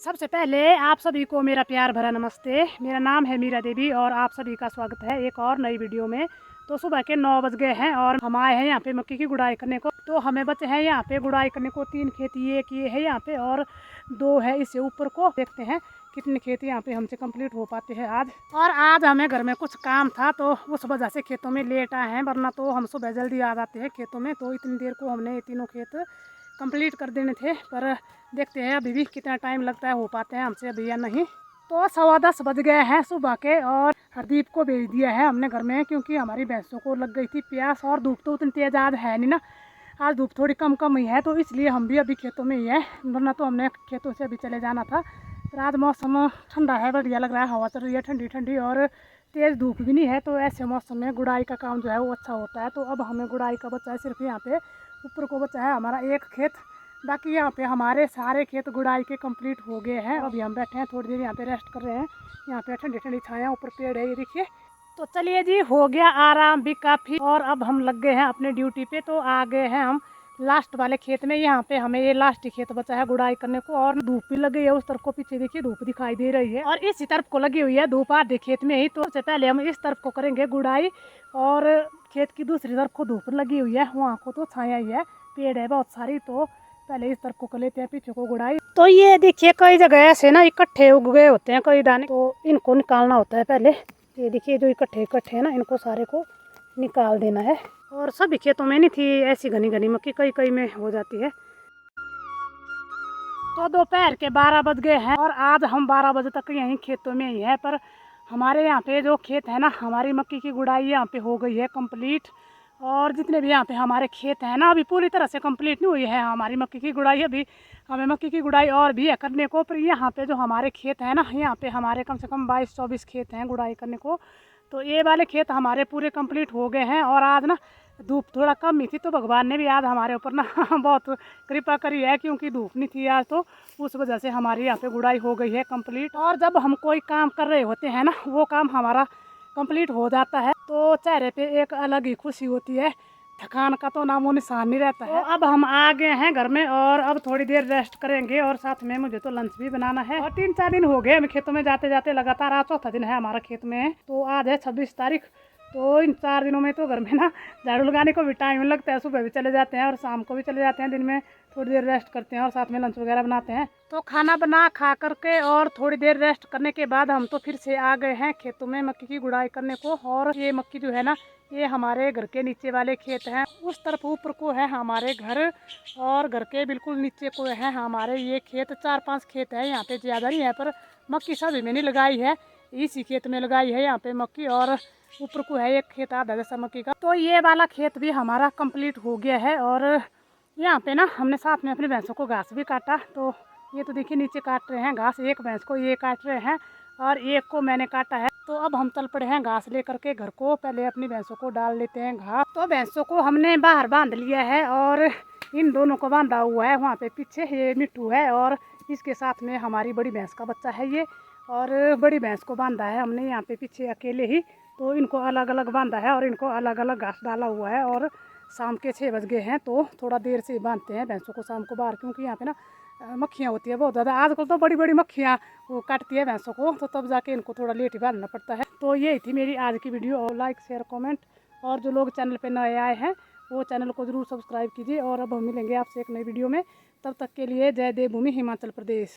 सबसे पहले आप सभी को मेरा प्यार भरा नमस्ते। मेरा नाम है मीरा देवी और आप सभी का स्वागत है एक और नई वीडियो में। तो सुबह के 9 बज गए हैं और हम आए हैं यहाँ पे मक्की की गुड़ाई करने को। तो हमें बचे हैं यहाँ पे गुड़ाई करने को 3 खेत ये किए हैं यहाँ पे और 2 है इससे ऊपर को। देखते हैं कितने खेत यहाँ पे हमसे कंप्लीट हो पाते हैं आज। और आज हमें घर में कुछ काम था तो उस वजह से खेतों में लेट आए हैं, वरना तो हम सुबह जल्दी आ जाते हैं खेतों में। तो इतनी देर को हमने ये तीनों खेत कंप्लीट कर देने थे, पर देखते हैं अभी भी कितना टाइम लगता है, हो पाते हैं हमसे अभी या नहीं। तो 10:15 बज गए हैं सुबह के और हरदीप को भेज दिया है हमने घर में, क्योंकि हमारी भैंसों को लग गई थी प्यास और धूप तो उतनी तेज आज है नहीं ना। आज धूप थोड़ी कम कम ही है, तो इसलिए हम भी अभी खेतों में ही है, वरना तो हमने खेतों से अभी चले जाना था। पर आज मौसम ठंडा है, बढ़िया लग रहा है, हवा चल रही है ठंडी ठंडी और तेज़ धूप भी नहीं है। तो ऐसे मौसम में गुड़ाई का काम जो है वो अच्छा होता है। तो अब हमें गुड़ाई का बचा है सिर्फ यहाँ पे ऊपर को बचा है हमारा एक खेत, बाकी यहाँ पे हमारे सारे खेत गुड़ाई के कंप्लीट हो गए हैं। अभी हम बैठे हैं थोड़ी देर यहाँ पे रेस्ट कर रहे हैं। यहाँ पे ठंडी ठंडी छाया, ऊपर पेड़ है ये देखिए। तो चलिए जी, हो गया आराम भी काफ़ी और अब हम लग गए हैं अपने ड्यूटी पे। तो आ गए हैं हम लास्ट वाले खेत में। यहाँ पे हमें ये लास्ट ही खेत बचा है गुड़ाई करने को और धूप भी लगी है उस तरफ को, पीछे देखिए धूप दिखाई दे रही है और इसी तरफ को लगी हुई है धूप आधे खेत में ही। तो सबसे पहले हम इस तरफ को करेंगे गुड़ाई और खेत की दूसरी तरफ को धूप लगी हुई है, वहाँ को तो छाया ही है, पेड़ है बहुत सारी। तो पहले इस तरफ को कर लेते हैं पीछे को गुड़ाई। तो ये देखिए कई जगह ऐसे ना इकट्ठे उग गए होते हैं कई दाने, तो इनको निकालना होता है पहले। ये देखिए जो इकट्ठे इकट्ठे है ना, इनको सारे को निकाल देना है। और सभी खेतों में नहीं थी ऐसी घनी घनी मक्की, कई कई में हो जाती है। तो दोपहर के 12 बज गए हैं और आज हम 12 बजे तक यहीं खेतों में ही है। पर हमारे यहाँ पे जो खेत है ना, हमारी मक्की की गुड़ाई यहाँ पे हो गई है कंप्लीट। और जितने भी यहाँ पे हमारे खेत हैं ना, अभी पूरी तरह से कंप्लीट नहीं हुई है हमारी मक्की की गुड़ाई। अभी हमें मक्की की गुड़ाई और भी है करने को। पर यहाँ पे जो हमारे खेत हैं ना, यहाँ पे हमारे कम से कम 22-24 खेत हैं गुड़ाई करने को। तो ये वाले खेत हमारे पूरे कंप्लीट हो गए हैं। और आज ना धूप थोड़ा कम ही थी, तो भगवान ने भी आज हमारे ऊपर ना बहुत कृपा करी है, क्योंकि धूप नहीं थी आज, तो उस वजह से हमारी यहाँ पे गुड़ाई हो गई है कंप्लीट। और जब हम कोई काम कर रहे होते हैं ना, वो काम हमारा कंप्लीट हो जाता है तो चेहरे पे एक अलग ही खुशी होती है, थकान का तो नामो निशान नहीं रहता है। तो अब हम आ गए हैं घर में और अब थोड़ी देर रेस्ट करेंगे और साथ में मुझे तो लंच भी बनाना है। और 3-4 दिन हो गए हमें खेतों में जाते जाते, लगातार आज चौथा दिन है हमारा खेत में। तो आज है 26 तारीख। तो इन 4 दिनों में तो घर में ना झाड़ू लगाने को भी टाइम लगता है, सुबह भी चले जाते हैं और शाम को भी चले जाते हैं। दिन में थोड़ी देर रेस्ट करते हैं और साथ में लंच वगैरह बनाते हैं। तो खाना बना खा करके और थोड़ी देर रेस्ट करने के बाद हम तो फिर से आ गए हैं खेतों में मक्की की गुड़ाई करने को। और ये मक्की जो है ना, ये हमारे घर के नीचे वाले खेत हैं, उस तरफ ऊपर को है हमारे घर और घर के बिल्कुल नीचे को है हमारे ये खेत। 4-5 खेत है यहाँ पे, ज़्यादा नहीं है, पर मक्की सभी में नहीं लगाई है, इसी खेत में लगाई है यहाँ पे मक्की। और ऊपर को है एक खेत आधा जैसा मक्की का। तो ये वाला खेत भी हमारा कंप्लीट हो गया है। और यहाँ पे ना हमने साथ में अपनी भैंसों को घास भी काटा। तो ये तो देखिए नीचे काट रहे हैं घास, एक भैंस को ये काट रहे हैं और एक को मैंने काटा है। तो अब हम चल पड़े हैं घास लेकर के घर को, पहले अपनी भैंसों को डाल लेते हैं घास। तो भैंसों को हमने बाहर बांध लिया है और इन दोनों को बांधा हुआ है वहाँ पे पीछे, ये मिट्टू है और इसके साथ में हमारी बड़ी भैंस का बच्चा है ये। और बड़ी भैंस को बांधा है हमने यहाँ पे पीछे अकेले ही। तो इनको अलग अलग बांधा है और इनको अलग अलग घास डाला हुआ है। और शाम के 6 बज गए हैं, तो थोड़ा देर से बांधते हैं भैंसों को शाम को बाहर, क्योंकि यहाँ पे ना मक्खियाँ होती है बहुत ज़्यादा। आजकल तो बड़ी बड़ी मक्खियाँ वो काटती है भैंसों को, तो तब जाके इनको थोड़ा लेट ही बांधना पड़ता है। तो यही थी मेरी आज की वीडियो। और लाइक शेयर कमेंट, और जो लोग चैनल पे नए आए हैं वो चैनल को ज़रूर सब्सक्राइब कीजिए। और अब हम मिलेंगे आपसे एक नई वीडियो में, तब तक के लिए जय देवभूमि हिमाचल प्रदेश।